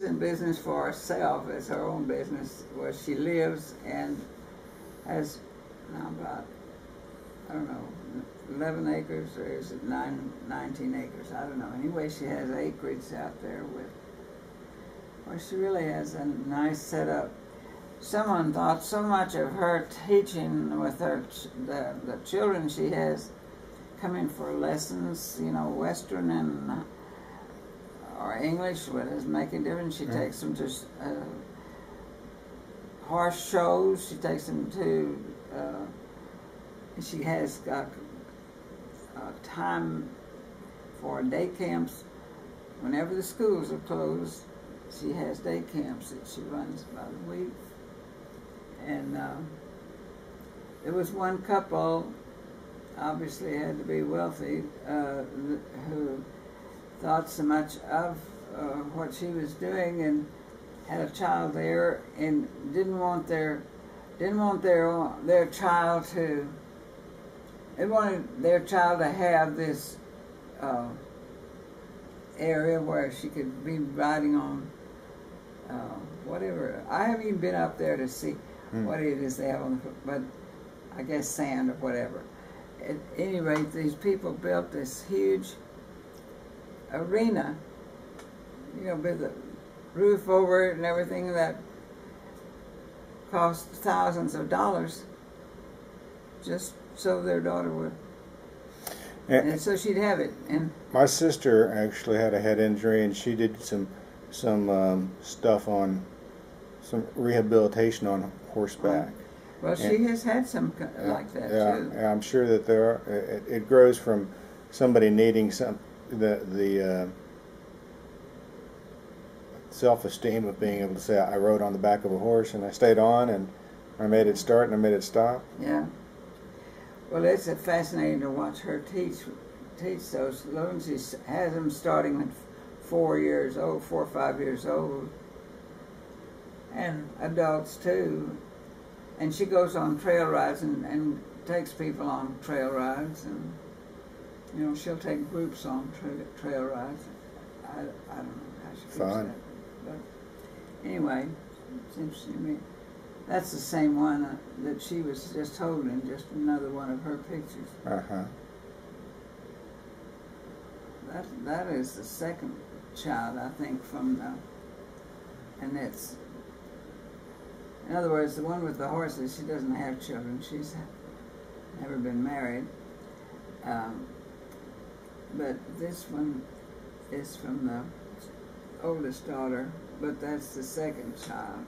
in business for herself as her own business, where she lives and has now about, I don't know, 11 acres, or is it 19 acres? I don't know. Anyway, she has acreage out there where she really has a nice setup. Someone thought so much of her teaching with the children she has coming for lessons, you know, Western and or English, what doesn't make a difference. She takes them to horse shows. She takes them to. She has got time for day camps. Whenever the schools are closed, she has day camps that she runs by the week. And there was one couple, obviously had to be wealthy, who thought so much of what she was doing and had a child there and didn't want their child to. They wanted their child to have this area where she could be riding on whatever. I haven't even been up there to see what it is they have on the, but I guess sand or whatever. At any rate, these people built this huge arena, you know, with a roof over it and everything that cost thousands of dollars, just so their daughter would. And so she'd have it. And my sister actually had a head injury, and she did some stuff on some rehabilitation on horseback. Well, she has had some like that too. Yeah, I'm sure that there are. It grows from somebody needing the self-esteem of being able to say, I rode on the back of a horse and I stayed on and I made it start and I made it stop. Yeah. Well, it's fascinating to watch her teach those little. She has them starting at 4 or 5 years old, and adults too. And she goes on trail rides and takes people on trail rides, and you know, she'll take groups on trail rides. I don't know how she keeps that, but anyway, it's interesting to me. That's the same one that she was just holding, just another one of her pictures. That is the second child, I think, from the, and it's, in other words, the one with the horses, she doesn't have children. She's never been married. But this one is from the oldest daughter, but that's the second child.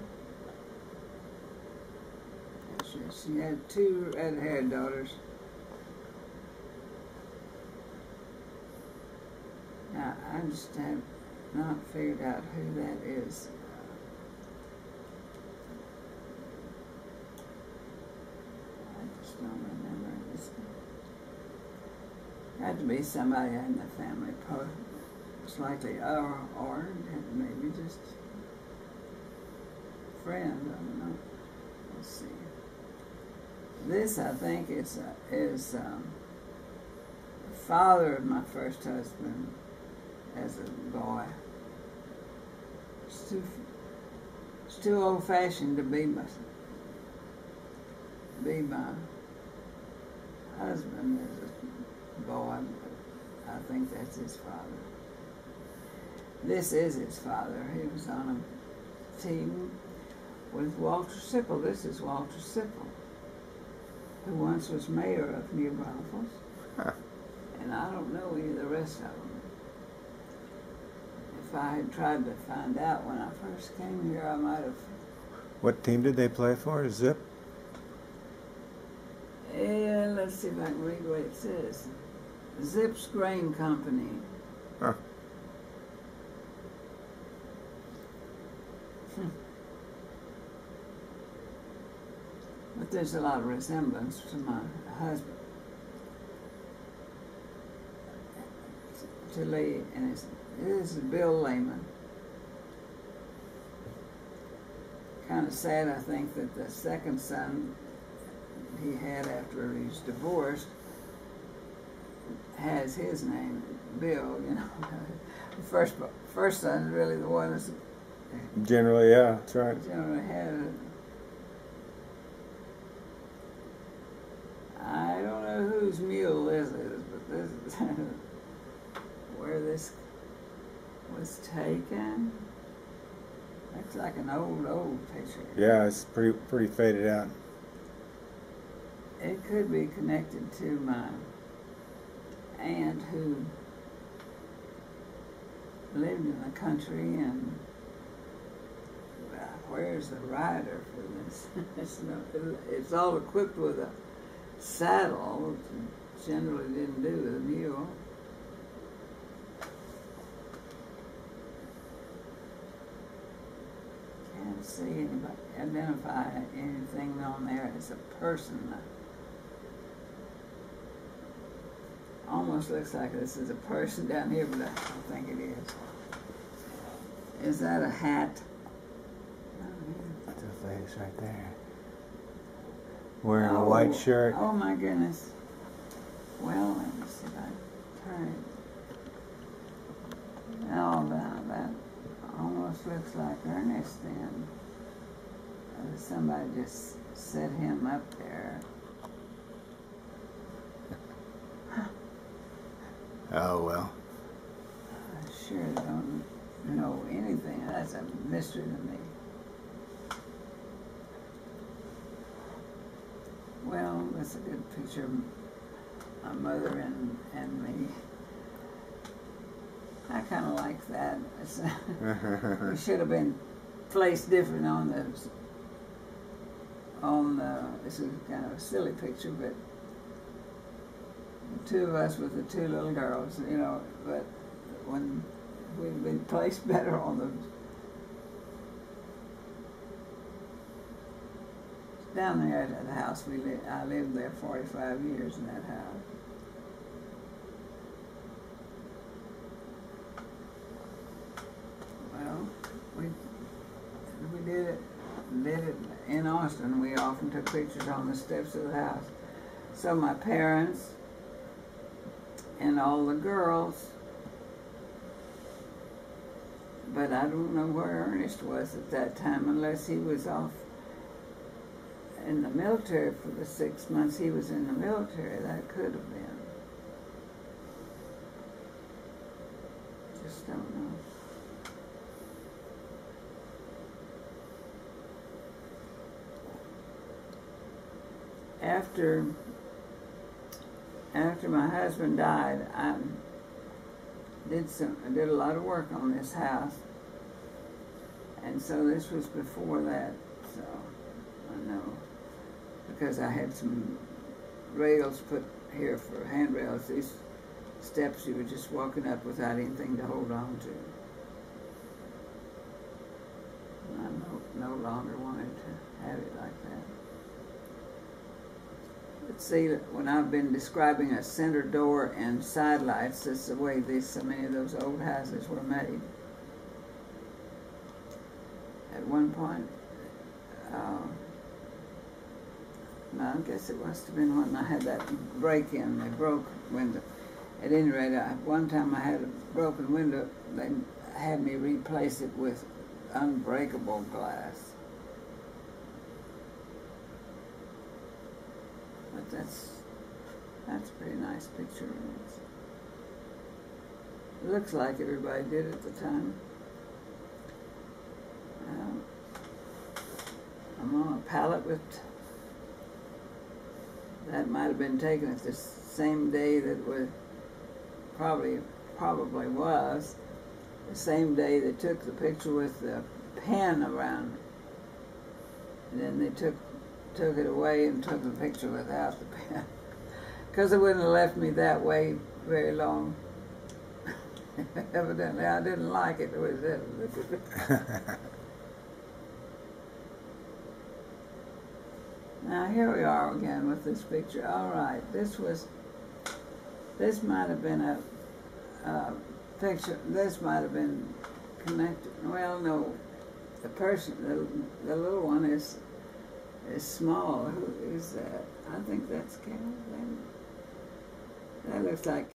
She had two red-haired daughters. Now, I just have not figured out who that is. I just don't remember this. Had to be somebody in the family, most likely, or maybe just a friend. I don't know. Let's see. This, I think, is the father of my first husband as a boy. It's too old-fashioned to be my husband as a boy. I think that's his father. This is his father. He was on a team with Walter Sipple. This is Walter Sipple, who once was mayor of New Braunfels. And I don't know any of the rest of them. If I had tried to find out when I first came here, I might have. What team did they play for? Zip? Yeah, let's see if I can read what it says. Zip's Grain Company. Huh. But there's a lot of resemblance to my husband, to Lee, and this is Bill Lehman. Kind of sad, I think, that the second son he had after he's divorced has his name, Bill, you know. The first son is really the one that's Generally, yeah, that's right. Generally had it. I don't know whose mule this is, but this is where this was taken. Looks like an old picture. Yeah, it's pretty faded out. It could be connected to my aunt who lived in the country, and where's the rider for this? It's all equipped with a saddle, which generally didn't do with a mule. Can't see anybody identify anything on there as a person. Almost looks like this is a person down here, but I don't think it is. Is that a hat? That's a face right there. Wearing a white shirt. Oh my goodness. Well, let me see if I turn it. Oh, that almost looks like Ernest then. Somebody just set him up there. Oh, well. I sure don't know anything. That's a mystery to me. Well, that's a good picture of my mother and me. I kind of like that. We should have been placed different on the, this is kind of a silly picture, but the two of us with the two little girls, you know, but when we'd been placed better on the, down there at the house I lived there 45 years in that house. Well, we did it in Austin. We often took pictures on the steps of the house. So my parents and all the girls, but I don't know where Ernest was at that time, unless he was off in the military for the 6 months he was in the military. That could have been. Just don't know. After my husband died, I did a lot of work on this house, and so this was before that. So I know, because I had some rails put here for handrails. These steps you were just walking up without anything to hold on to. And I no longer wanted to have it like that. Let's see, when I've been describing a center door and side lights, that's the way so many of those old houses were made. At one point, I guess it must have been when I had that break-in, they broke window. At any rate, one time I had a broken window, they had me replace it with unbreakable glass. But that's a pretty nice picture. It looks like everybody did at the time. I'm on a pallet with, that might have been taken at the same day that was, probably was, the same day they took the picture with the pen around it. And then they took it away and took the picture without the pen. Because it wouldn't have left me that way very long. Evidently, I didn't like it. Now here we are again with this picture. All right, this might have been a picture. This might have been connected. Well, no, the person, the little one is small. Who is that? I think that's Carol. That looks like